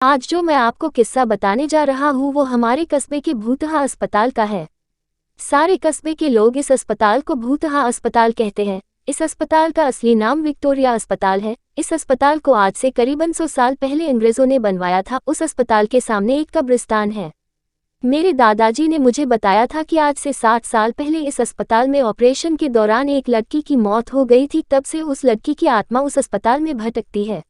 आज जो मैं आपको किस्सा बताने जा रहा हूँ वो हमारे कस्बे के भूतहा अस्पताल का है। सारे कस्बे के लोग इस अस्पताल को भूतहा अस्पताल कहते हैं। इस अस्पताल का असली नाम विक्टोरिया अस्पताल है। इस अस्पताल को आज से करीबन 100 साल पहले अंग्रेजों ने बनवाया था। उस अस्पताल के सामने एक कब्रिस्तान है। मेरे दादाजी ने मुझे बताया था कि आज से 60 साल पहले इस अस्पताल में ऑपरेशन के दौरान एक लड़की की मौत हो गई थी। तब से उस लड़की की आत्मा उस अस्पताल में भटकती है।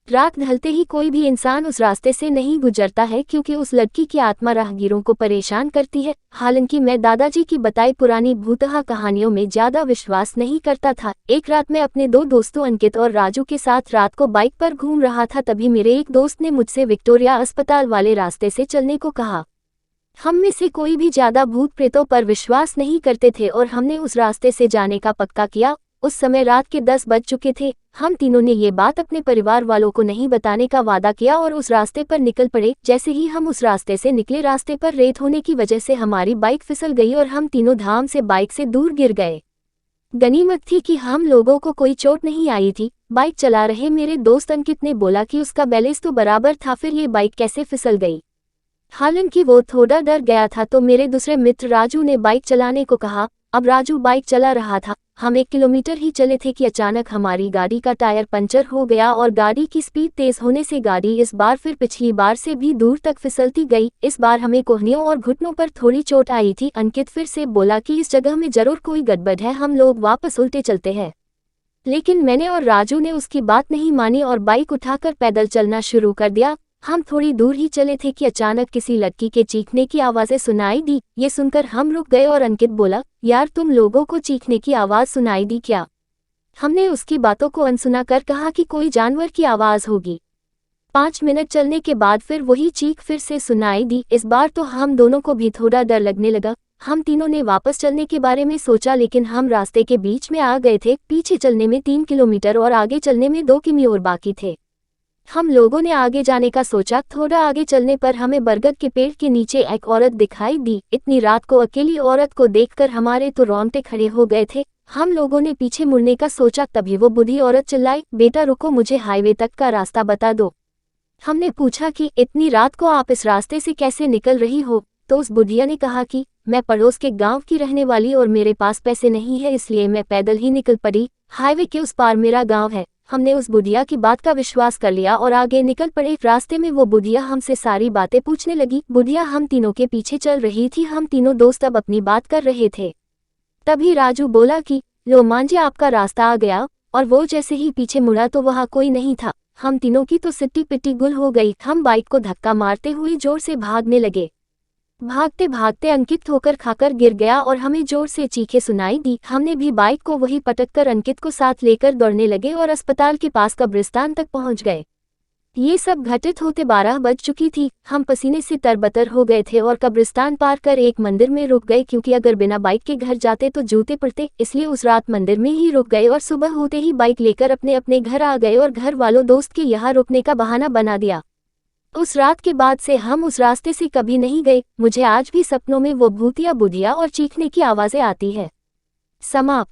रात ढलते ही कोई भी इंसान उस रास्ते से नहीं गुजरता है क्योंकि उस लड़की की आत्मा राहगीरों को परेशान करती है। हालांकि मैं दादाजी की बताई पुरानी भूतहा कहानियों में ज्यादा विश्वास नहीं करता था। एक रात मैं अपने दो दोस्तों अंकित और राजू के साथ रात को बाइक पर घूम रहा था। तभी मेरे एक दोस्त ने मुझसे विक्टोरिया अस्पताल वाले रास्ते से चलने को कहा। हम में से कोई भी ज्यादा भूत प्रेतों पर विश्वास नहीं करते थे और हमने उस रास्ते से जाने का पक्का किया। उस समय रात के 10 बज चुके थे। हम तीनों ने ये बात अपने परिवार वालों को नहीं बताने का वादा किया और उस रास्ते पर निकल पड़े। जैसे ही हम उस रास्ते से निकले, रास्ते पर रेत होने की वजह से हमारी बाइक फिसल गई और हम तीनों धाम से बाइक से दूर गिर गए। गनीमत थी कि हम लोगों को कोई चोट नहीं आई थी। बाइक चला रहे मेरे दोस्त अंकित ने बोला कि उसका बैलेंस तो बराबर था, फिर ये बाइक कैसे फिसल गई। हालांकि वो थोड़ा डर गया था तो मेरे दूसरे मित्र राजू ने बाइक चलाने को कहा। अब राजू बाइक चला रहा था। हम 1 किलोमीटर ही चले थे कि अचानक हमारी गाड़ी का टायर पंचर हो गया और गाड़ी की स्पीड तेज होने से गाड़ी इस बार फिर पिछली बार से भी दूर तक फिसलती गई। इस बार हमें कोहनियों और घुटनों पर थोड़ी चोट आई थी। अंकित फिर से बोला कि इस जगह में जरूर कोई गड़बड़ है, हम लोग वापस उल्टे चलते हैं। लेकिन मैंने और राजू ने उसकी बात नहीं मानी और बाइक उठाकर पैदल चलना शुरू कर दिया। हम थोड़ी दूर ही चले थे कि अचानक किसी लड़की के चीखने की आवाज़ें सुनाई दी। ये सुनकर हम रुक गए और अंकित बोला, यार तुम लोगों को चीखने की आवाज़ सुनाई दी क्या? हमने उसकी बातों को अनसुना कर कहा कि कोई जानवर की आवाज़ होगी। 5 मिनट चलने के बाद फिर वही चीख फिर से सुनाई दी। इस बार तो हम दोनों को भी थोड़ा डर लगने लगा। हम तीनों ने वापस चलने के बारे में सोचा, लेकिन हम रास्ते के बीच में आ गए थे। पीछे चलने में 3 किलोमीटर और आगे चलने में 2 किमी और बाकी थे। हम लोगों ने आगे जाने का सोचा। थोड़ा आगे चलने पर हमें बरगद के पेड़ के नीचे एक औरत दिखाई दी। इतनी रात को अकेली औरत को देखकर हमारे तो रोंगटे खड़े हो गए थे। हम लोगों ने पीछे मुड़ने का सोचा, तभी वो बूढ़ी औरत चिल्लाई, बेटा रुको, मुझे हाईवे तक का रास्ता बता दो। हमने पूछा कि इतनी रात को आप इस रास्ते से कैसे निकल रही हो? तो उस बुढ़िया ने कहा कि मैं पड़ोस के गांव की रहने वाली और मेरे पास पैसे नहीं है, इसलिए मैं पैदल ही निकल पड़ी। हाईवे के उस पार मेरा गांव है। हमने उस बुढ़िया की बात का विश्वास कर लिया और आगे निकल पड़े। रास्ते में वो बुढ़िया हमसे सारी बातें पूछने लगी। बुढ़िया हम तीनों के पीछे चल रही थी। हम तीनों दोस्त अब अपनी बात कर रहे थे। तभी राजू बोला कि लो मांझी, आपका रास्ता आ गया। और वो जैसे ही पीछे मुड़ा तो वहाँ कोई नहीं था। हम तीनों की तो सिट्टी पिट्टी गुल हो गई। हम बाइक को धक्का मारते हुए जोर से भागने लगे। भागते भागते अंकित ठोकर खाकर गिर गया और हमें जोर से चीखें सुनाई दी। हमने भी बाइक को वहीं पटककर अंकित को साथ लेकर दौड़ने लगे और अस्पताल के पास कब्रिस्तान तक पहुंच गए। ये सब घटित होते 12 बज चुकी थी। हम पसीने से तरबतर हो गए थे और कब्रिस्तान पार कर एक मंदिर में रुक गए, क्योंकि अगर बिना बाइक के घर जाते तो जूते पड़ते, इसलिए उस रात मंदिर में ही रुक गए और सुबह होते ही बाइक लेकर अपने अपने घर आ गए और घर वालों दोस्त के यहाँ रुकने का बहाना बना दिया। उस रात के बाद से हम उस रास्ते से कभी नहीं गए। मुझे आज भी सपनों में वो भूतिया बुढ़िया और चीखने की आवाज़ें आती है। समाप्त।